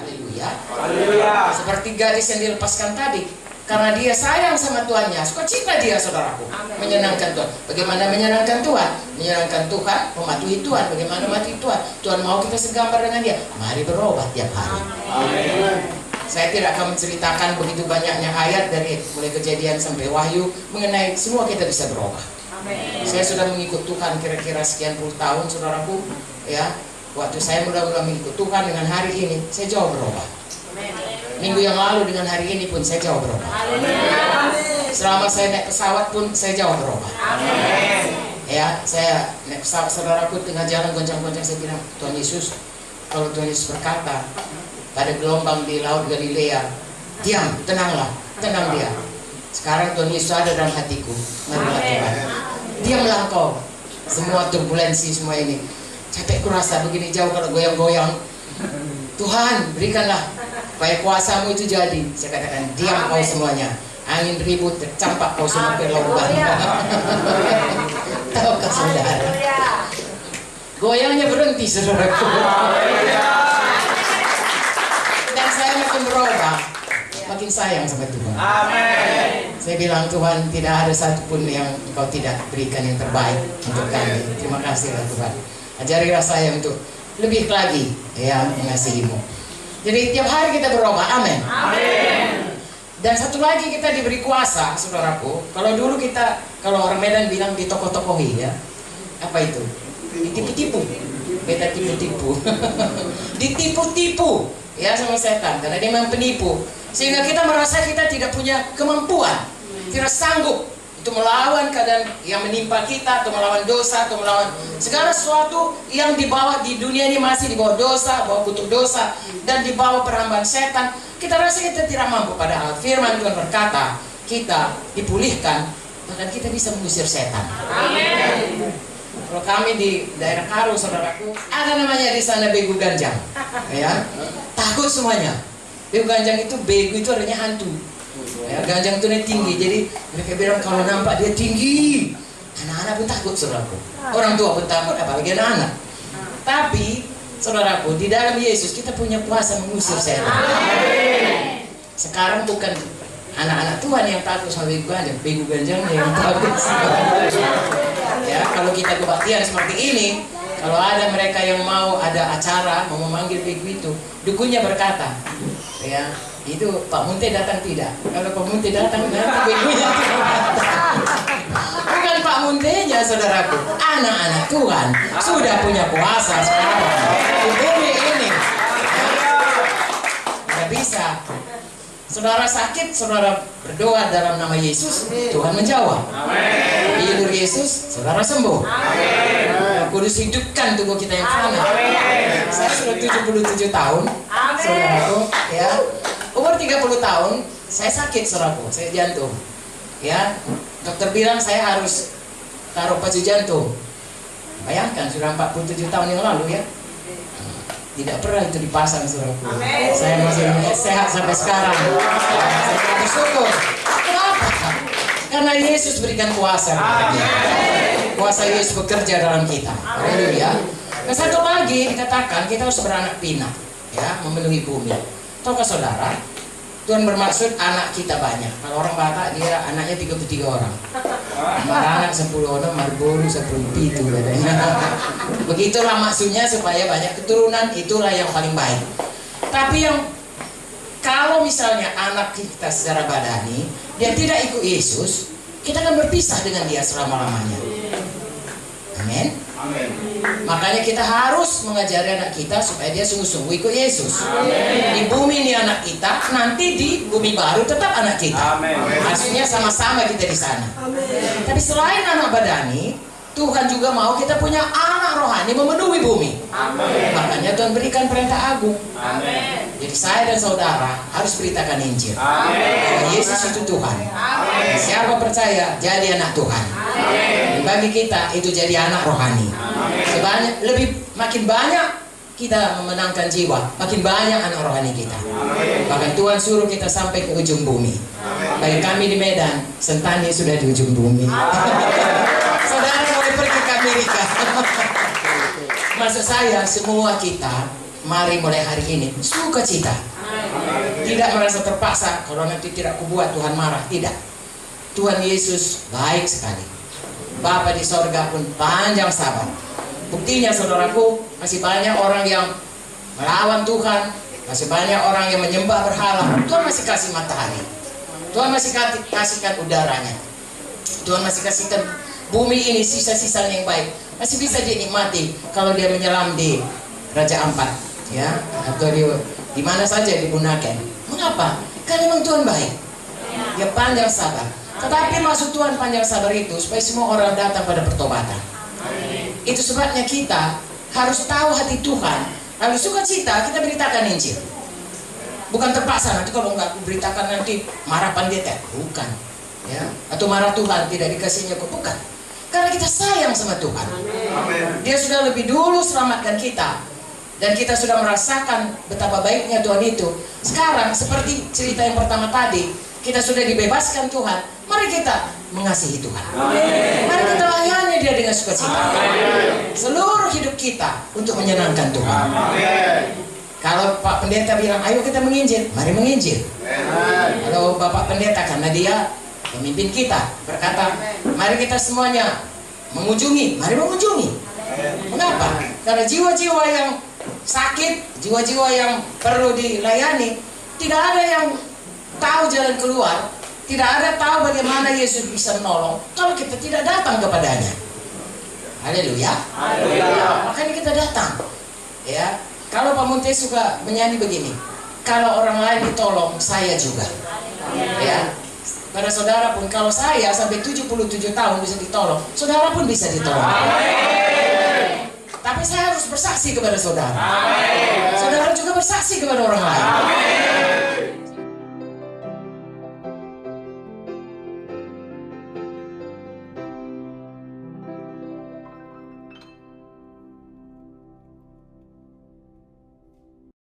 Haleluya. Haleluya. Seperti gadis yang dilepaskan tadi, karena dia sayang sama tuannya, sukacita dia, saudaraku. Menyenangkan Tuhan. Bagaimana menyenangkan Tuhan? Menyenangkan Tuhan, mematuhi Tuhan. Bagaimana mematuhi Tuhan? Tuhan mau kita segambar dengan dia. Mari berubah tiap hari. Amin. Saya tidak akan menceritakan begitu banyaknya ayat dari mulai Kejadian sampai Wahyu mengenai semua kita bisa berubah. Saya sudah mengikut Tuhan kira-kira sekian puluh tahun, saudaraku. Ya, waktu saya mula-mula mengikut Tuhan dengan hari ini, saya jauh berubah. Minggu yang lalu dengan hari ini pun saya jauh berubah. Selama saya naik pesawat pun saya jauh berubah. Ya, saya naik pesawat, saudaraku, tengah jalan goncang-goncang saya bilang, Tuhan Yesus, kalau Tuhan Yesus berkata pada gelombang di laut Galilea, diam, tenanglah, tenang dia. Sekarang Tuhan Yesus ada dalam hatiku. Marilah Tuhan, diamlah engkau. Semua turbulensi semua ini, capek kurasa begini jauh kalau goyang-goyang. Tuhan, berikanlah supaya kuasamu itu jadi. Saya katakan, diam kau semuanya. Angin ribut, tercampak kau semua ke lubang. Tahukah saudara? Goyangnya berhenti, saudaraku. Dan saya makin berubah, makin sayang sama Tuhan. Amin. Saya bilang, Tuhan, tidak ada satupun yang Engkau tidak berikan yang terbaik untuk kami. Terima kasihlah Tuhan. Ajarilah saya untuk lebih lagi ya mengasihimu. Jadi tiap hari kita berubah. Amin. Amin. Dan satu lagi, kita diberi kuasa, saudaraku. Kalau dulu kita, kalau orang Medan bilang ditokoh-tokohi ya. Apa itu? Ditipu-tipu. Beta tipu-tipu. Ditipu-tipu ya sama setan, karena dia memang penipu. Sehingga kita merasa kita tidak punya kemampuan, tidak sanggup untuk melawan keadaan yang menimpa kita, atau melawan dosa, atau melawan segala sesuatu yang dibawa di dunia ini, masih dibawa dosa, bawa kutuk dosa, dan dibawa perhambaan setan. Kita rasa kita tidak mampu, padahal firman Tuhan berkata kita dipulihkan, bahkan kita bisa mengusir setan. Amin. Kalau kami di daerah Karo, saudaraku, ada namanya di sana begu ganjang, ya, takut semuanya. Begu ganjang itu, begu itu artinya hantu. Ya, ganjang itu tinggi, jadi mereka bilang kalau nampak dia tinggi, anak-anak pun takut, saudaraku. Orang tua pun takut, apalagi anak-anak. Tapi, saudaraku, di dalam Yesus kita punya kuasa mengusir setan. Sekarang bukan anak-anak Tuhan yang takut sama begu ganjang yang takut. Ya, kalau kita kebaktian seperti ini, kalau ada mereka yang mau ada acara, mau memanggil begu itu, dukunnya berkata, ya, itu Pak Munte datang tidak? Kalau Pak Munte datang, nanti begunya tidak. Bukan Pak Muntenya, saudaraku, anak-anak Tuhan sudah punya kuasa sekarang di bumi ini. Tidak bisa. Saudara sakit, saudara berdoa dalam nama Yesus, Tuhan menjawab. Hidup Yesus, saudara sembuh. Kudus hidupkan tubuh kita yang fana. Saya sudah 77 tahun, saudaraku, ya. Umur 30 tahun, saya sakit, saudaraku, saya jantung. Ya, dokter bilang saya harus taruh pacu jantung. Bayangkan, sudah 47 tahun yang lalu ya. Tidak pernah itu dipasang, saudaraku. Saya masih sehat sampai sekarang. Saya bersyukur. Kenapa? Karena Yesus berikan kuasa. Kuasa Yesus bekerja dalam kita. Haleluya. Dan satu lagi dikatakan kita harus beranak pinak, ya, memenuhi bumi. Tahukah saudara, Tuhan bermaksud anak kita banyak. Kalau orang Batak dia anaknya 33 orang. Maranak 10 orang, Marboru 10 itu katanya. Begitulah maksudnya, supaya banyak keturunan, itulah yang paling baik. Tapi yang kalau misalnya anak kita secara badani dia tidak ikut Yesus, kita akan berpisah dengan dia selama-lamanya. Amin. Amin. Makanya kita harus mengajari anak kita supaya dia sungguh-sungguh ikut Yesus. Amin. Di bumi ini anak kita, nanti di bumi baru tetap anak kita. Amin. Maksudnya sama-sama kita di sana. Amin. Tapi selain anak badani, Tuhan juga mau kita punya anak rohani memenuhi bumi. Amin. Makanya Tuhan berikan perintah agung. Amin. Jadi saya dan saudara harus beritakan Injil. Amin. Yesus itu Tuhan. Amin. Siapa percaya jadi anak Tuhan. Amin. Bagi kita itu jadi anak rohani. Sebanyak, makin banyak kita memenangkan jiwa, makin banyak anak rohani kita. Amin. Bahkan Tuhan suruh kita sampai ke ujung bumi. Amin. Bagi kami di Medan, Sentani sudah di ujung bumi. Saudara boleh pergi ke Amerika. Maksud saya, semua kita mari mulai hari ini sukacita. Tidak merasa terpaksa, kalau nanti tidak kubuat Tuhan marah. Tidak. Tuhan Yesus baik sekali. Bapa di sorga pun panjang sabar. Buktinya saudaraku, masih banyak orang yang melawan Tuhan, masih banyak orang yang menyembah berhala. Tuhan masih kasih matahari, Tuhan masih kasihkan udaranya, Tuhan masih kasihkan bumi ini sisa-sisa yang baik. Masih bisa dinikmati kalau dia menyelam di Raja Ampat, ya, atau di mana saja digunakan. Mengapa? Karena memang Tuhan baik. Dia panjang sabar. Tetapi maksud Tuhan panjang sabar itu supaya semua orang datang pada pertobatan. Itu sebabnya kita harus tahu hati Tuhan. Lalu sukacita kita beritakan Injil. Bukan terpaksa, nanti kalau nggak beritakan nanti marah pendeta. Bukan, ya. Atau marah Tuhan tidak dikasihnya kok. Bukan. Karena kita sayang sama Tuhan. Dia sudah lebih dulu selamatkan kita. Dan kita sudah merasakan betapa baiknya Tuhan itu. Sekarang seperti cerita yang pertama tadi, kita sudah dibebaskan Tuhan. Mari kita mengasihi Tuhan. Mari kita layani Dia dengan sukacita. Seluruh hidup kita untuk menyenangkan Tuhan. Kalau Pak Pendeta bilang, ayo kita menginjil, mari menginjil. Kalau Bapak Pendeta, karena dia pemimpin kita, berkata, mari kita semuanya mengunjungi, mari mengunjungi. Mengapa? Karena jiwa-jiwa yang sakit, jiwa-jiwa yang perlu dilayani, tidak ada yang tahu jalan keluar, tidak ada tahu bagaimana Yesus bisa menolong kalau kita tidak datang kepadanya. Haleluya. Makanya kita datang. Ya, kalau Pak Munte suka menyanyi begini, kalau orang lain ditolong, saya juga. Ya, pada saudara pun, kalau saya sampai 77 tahun bisa ditolong, saudara pun bisa ditolong. Tapi saya harus bersaksi kepada saudara. Saudara juga bersaksi kepada orang lain.